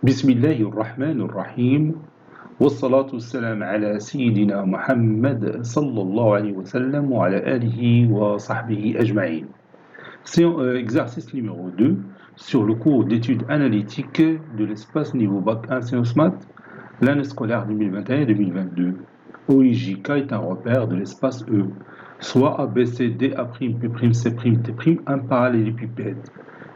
بسم الله الرحمن الرحيم والصلاة والسلام على سيدنا محمد صلى الله عليه وسلم وعلى آله وصحبه أجمعين. Exercice numéro 2 sur le cours d'études analytiques de l'espace niveau Bac 1 Sciences Maths, l'année scolaire 2021-2022. OIJK est un repère de l'espace E, soit ABCD, A'P', C'T', un parallélépipède,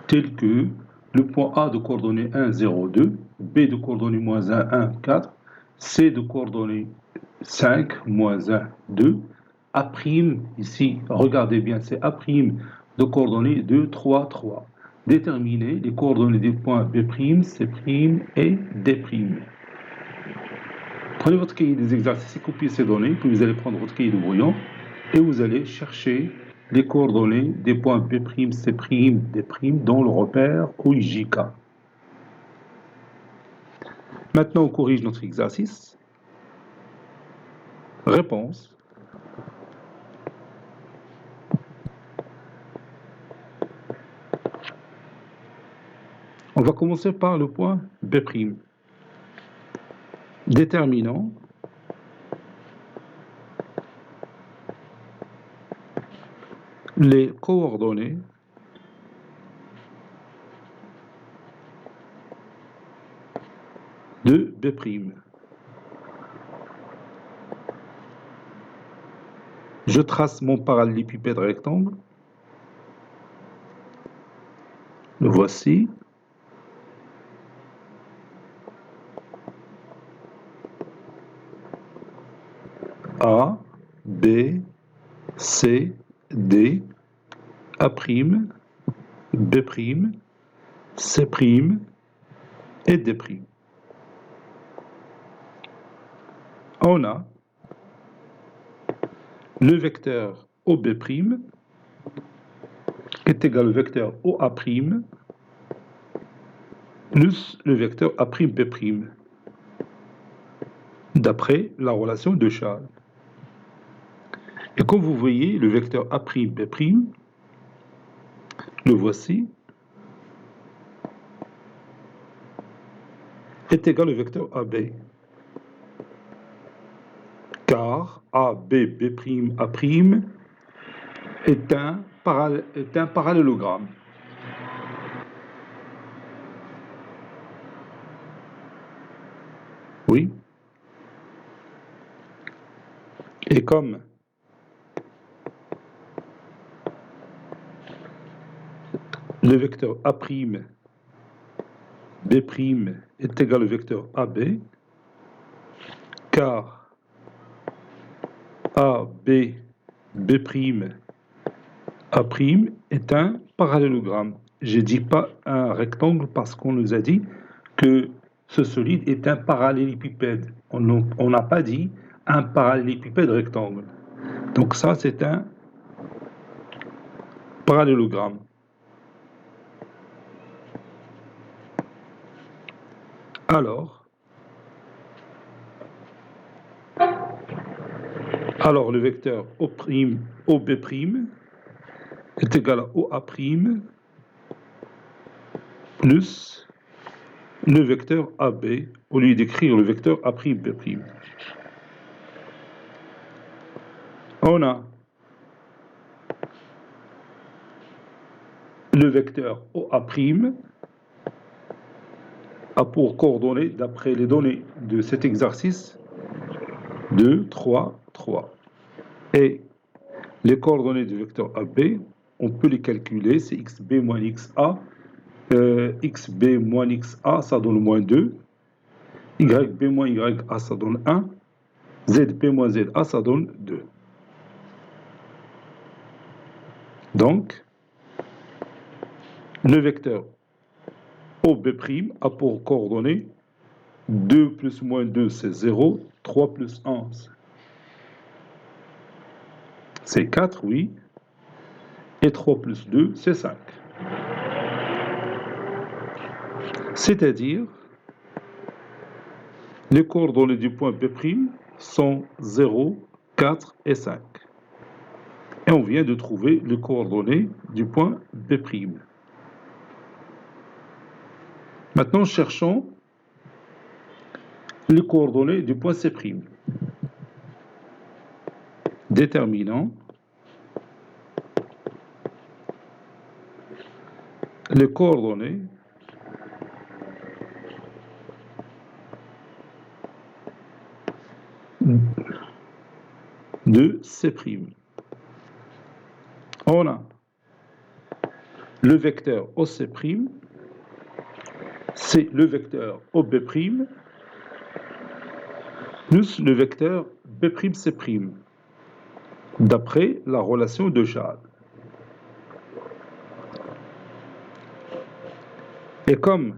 tel que le point A de coordonnées 1, 0, 2, B de coordonnées moins 1, 1, 4, C de coordonnées 5, moins 1, 2, A', ici, regardez bien, c'est A' de coordonnées 2, 3, 3. Déterminez les coordonnées des points B', C' et D'. Prenez votre cahier des exercices et copiez ces données, puis vous allez prendre votre cahier de brouillon et vous allez chercher les coordonnées des points B', C', D' dans le repère OIJK. Maintenant, on corrige notre exercice. Réponse. On va commencer par le point B'. Déterminons les coordonnées de B'. Je trace mon parallélépipède rectangle. Le voici. A, B, C, D, A', B', C' et D'. On a le vecteur OB' est égal au vecteur OA' plus le vecteur A'B', d'après la relation de Charles. Et comme vous voyez, le vecteur A'B', le voici, est égal au vecteur AB. Car AB, B', A' est un parallélogramme. Oui. Et comme le vecteur A', B' est égal au vecteur AB, car AB, B', A' est un parallélogramme. Je ne dis pas un rectangle parce qu'on nous a dit que ce solide est un parallélépipède. On n'a pas dit un parallélépipède rectangle. Donc ça, c'est un parallélogramme. Alors le vecteur OB' est égal à OA' plus le vecteur AB au lieu d'écrire le vecteur A'B'. On a le vecteur OA' a pour coordonnées, d'après les données de cet exercice, 2, 3, 3. Et les coordonnées du vecteur AB, on peut les calculer, c'est xb moins xa. Xb moins xa, ça donne moins 2. Yb moins ya, ça donne 1. Zb moins za, ça donne 2. Donc, le vecteur OB' a pour coordonnées 2 plus moins 2, c'est 0. 3 plus 1, c'est 4, oui. Et 3 plus 2, c'est 5. C'est-à-dire, les coordonnées du point B' sont 0, 4 et 5. Et on vient de trouver les coordonnées du point B'. Maintenant, cherchons les coordonnées du point C'. Déterminant les coordonnées de C'. On a le vecteur OC', c'est le vecteur OB', plus le vecteur B'C', d'après la relation de Chade. Et comme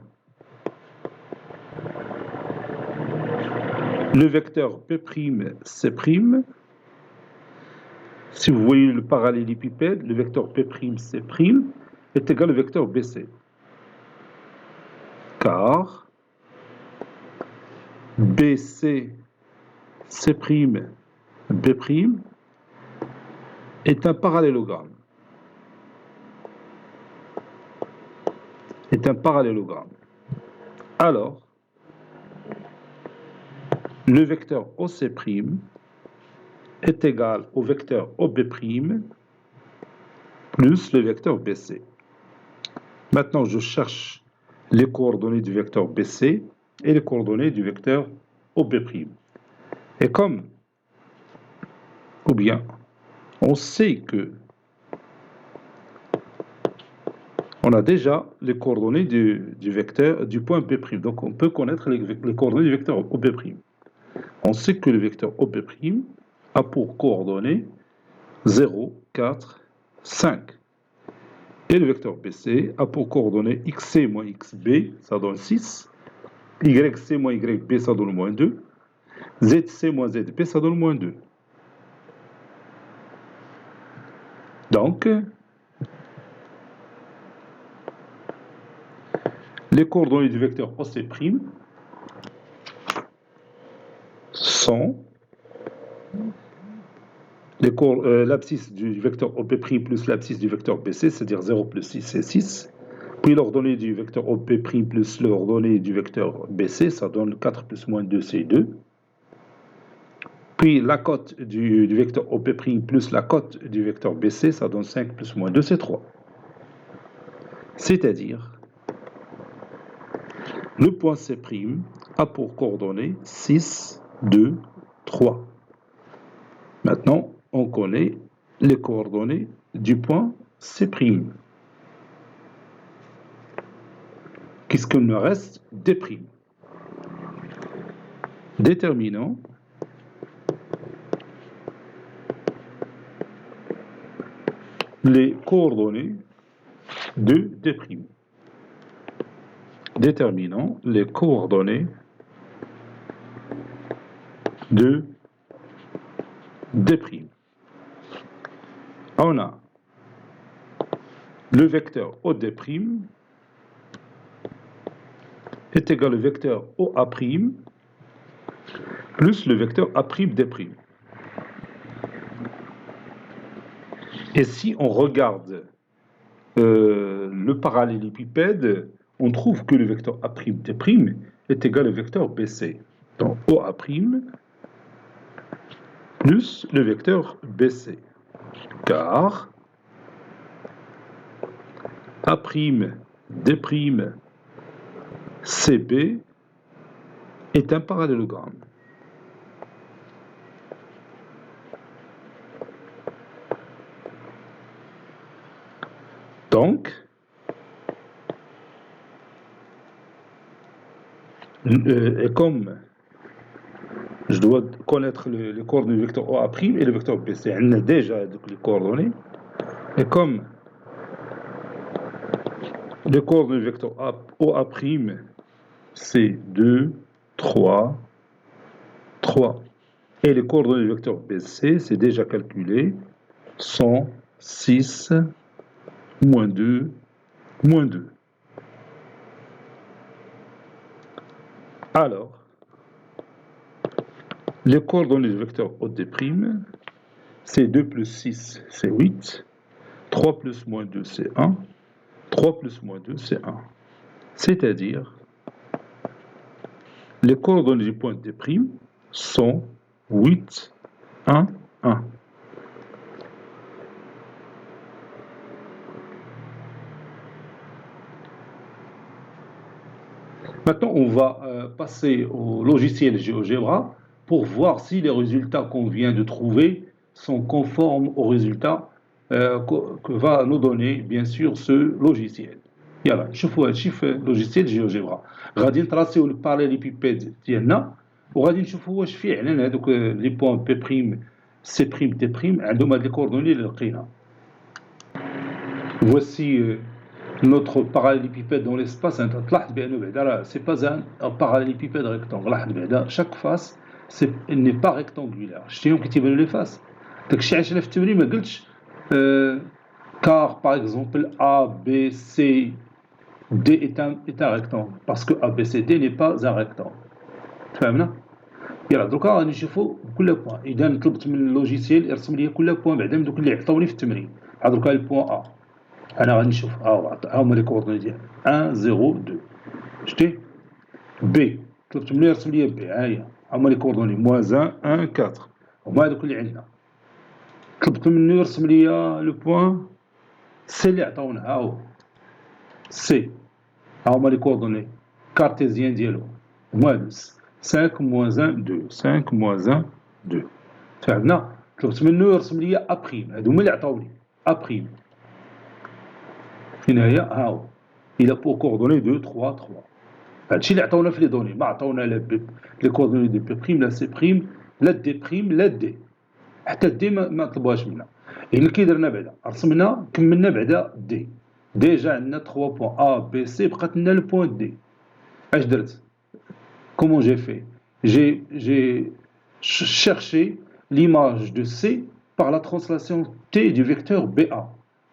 le vecteur P'C', si vous voyez le parallélépipède, le vecteur P'C' est égal au vecteur BC. Car BC, C', B' est un parallélogramme. Alors, le vecteur OC' est égal au vecteur OB' plus le vecteur BC. Maintenant, je cherche les coordonnées du vecteur BC et les coordonnées du vecteur OB'. Et comme, ou bien, on sait que on a déjà les coordonnées du vecteur du point B', donc on peut connaître les coordonnées du vecteur OB'. On sait que le vecteur OB' a pour coordonnées 0, 4, 5. Et le vecteur BC a pour coordonnées xc moins xb, ça donne 6. Yc moins yb, ça donne moins 2. Zc moins zb, ça donne moins 2. Donc, les coordonnées du vecteur OC' sont l'abscisse du vecteur OB' plus l'abscisse du vecteur BC, c'est-à-dire 0 plus 6, c'est 6. Puis l'ordonnée du vecteur OB' plus l'ordonnée du vecteur BC, ça donne 4 plus moins 2, c'est 2. Puis la cote du vecteur OB' plus la cote du vecteur BC, ça donne 5 plus moins 2, c'est 3. C'est-à-dire, le point C' a pour coordonnées 6, 2, 3. Maintenant, on connaît les coordonnées du point C'. Qu'est-ce qu'il me reste? D'. Déterminant les coordonnées de D'. Déterminant les coordonnées de D'. On a le vecteur OD' est égal au vecteur OA' plus le vecteur A'D'. Et si on regarde le parallélépipède, on trouve que le vecteur A'D' est égal au vecteur BC. Donc OA' plus le vecteur BC. Car A'D' CB est un parallélogramme. Donc, comme je dois connaître les coordonnées du vecteur OA' et le vecteur BC, on a déjà les coordonnées, et comme les coordonnées du vecteur OA', c'est 2, 3, 3. Et les coordonnées du vecteur BC, c'est déjà calculé, sont 6, moins 2, moins 2. Alors, les coordonnées du vecteur OD', c'est 2 plus 6, c'est 8. 3 plus moins 2, c'est 1. 3 plus moins 2, c'est 1. C'est-à-dire Les coordonnées du point D' sont 8, 1, 1. Maintenant, on va passer au logiciel GeoGebra pour voir si les résultats qu'on vient de trouver sont conformes aux résultats que va nous donner, bien sûr, ce logiciel. يلا نشوفوا هادشي في لوجيسيال جيوجيبرا غادي نتراسيو الباراليبيبيد ديالنا وغادي نشوفوا واش فعلا هذوك لي بوين بي بريم سي بريم دي بريم عندهم هاد لي كوردوني اللي لقينا. Voici notre parallélépipède dans l'espace. C'est pas un parallélépipède rectangle. Chaque face elle n'est pas rectangulaire. شتيهم كيتيبانوا لي فاس داكشي علاش انا في التمرين ما قلتش car par exemple A B C D est un rectangle parce que A B C D n'est pas un rectangle. فهمنا؟ يلا دروكا غادي نشوفوا كل بوين. اذا طلبت من اللوجيسيال يرسم لي كل بوين بعدا من دوك اللي عطاوني في التمرين. دروكا البوين A انا غادي نشوف هما لي كوردوني ديال 1 0 2 شتي بي طلبت منو يرسم لي بي ها هي هما لي كوردوني موازن 1 4 هما هذوك اللي عندنا. طلبت منو يرسم لي لو بوين سي اللي عطاونا ها هو سي هما لي كوردوني كارتيزيان ديالو هما 5 موازن 2 5 موازن 2 فهمنا. طلبت منو يرسم لي ا بريم هادو هما اللي عطاوني ا بريم فين هي ها هو الى بو كوردوني 2 3 3 هادشي اللي عطاونا في لي دوني ما عطاونا لا لي كوردوني دي بي بريم لا سي بريم لا دي بريم لا دي حتى دي ما طلبوهاش منا. يعني كي درنا بعدا رسمنا كملنا بعدا دي ديجا عندنا 3 بوين ا بي سي بقات لنا لو بوين دي. اش درت comment j'ai fait j'ai cherché l'image de C par la translation T du vecteur BA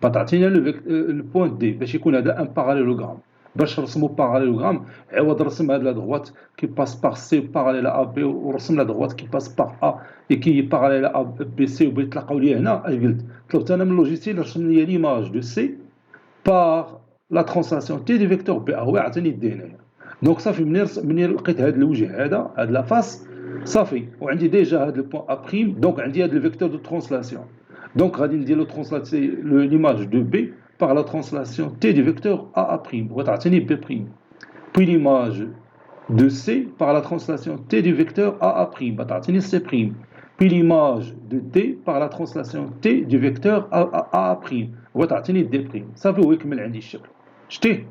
تعطينا le point D باش يكون هذا un parallélogramme. باش نرسموا parallélogramme عوض رسم هاد لا droite qui passe par C parallèle à AB ورسم لا droite qui passe par A et qui est parallèle à BC وبيتلاقاو لي هنا. اش قلت طلبت انا من اللوجيسيال رسم لي l'image de C par la translation T du vecteur BA هو عطاني D هنايا. دونك صافي منين لقيت هذا الوجه هاد لا فاس صافي وعندي ديجا هاد لو بوين ا بريم دونك عندي هاد لو فيكتور دو ترانسلاسيون. دونك غادي ندير لو ترانسلاتي ليماج دو بي par la translation T du vecteur AA', وتعطيني B'. Puis l'image de C par la translation T du vecteur AA', وتعطيني C'. Puis l'image de D par la translation T du vecteur AA', وتعطيني D'. صافي هو يكمل عندي الشكل. شتيه؟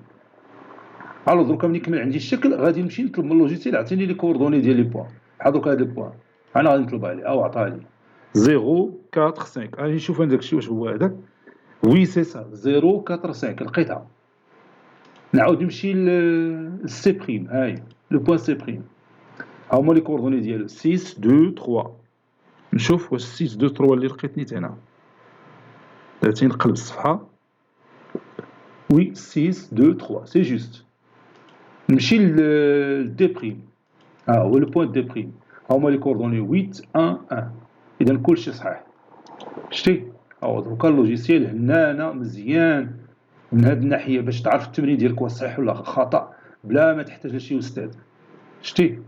الو دروكا ملي يكمل عندي الشكل غادي نمشي نطلب من اللوجيسيال يعطيني لي كوردوني ديال لي بوين. بحال دروكا هاد البوين انا غادي نطلبها ليه او عطاها لي 0 4 5 غادي نشوف هذاك الشيء واش هو هذاك. وي سي سا 0 4 5 لقيتها. نعاود نمشي للسي بريم هاي لو بوين سي بريم ها هما لي كوردوني ديالو 6 2 3 نشوف واش 6 2 3 اللي لقيت نيت هنا. درتي نقلب الصفحه وي 6 2 3 سي جوست. نمشي لدي بريم ها هو لو بوين دي بريم ها هما لي كوردوني 8 1 1 اذا كلشي صحيح. شتي ها دروكا اللوجيسيال هنا مزيان من هاد الناحيه باش تعرف التمرين ديالك واش صحيح ولا خطا بلا ما تحتاج لشي استاذ. شتي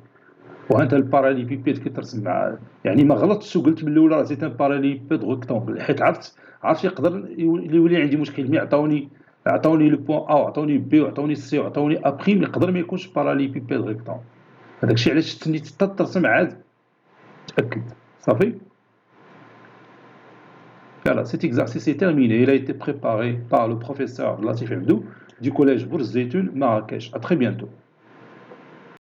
وهانت الباراليبيبيد كترسم مع يعني ما غلطتش وقلت من الاول راه سيت ان باراليبيد ريكتونغل حيت عرفت يقدر يولي عندي مشكل ملي عطاوني لو بوين ا وعطاوني بي وعطاوني سي وعطاوني ا بريم يقدر ما يكونش باراليبيبيد ريكتونغل. هذاك الشيء علاش تسنيت حتى ترسم عاد تاكد صافي. Voilà, cet exercice est terminé. Il a été préparé par le professeur Latif Abdou du collège Bourse Zeytoun, Marrakech. À très bientôt.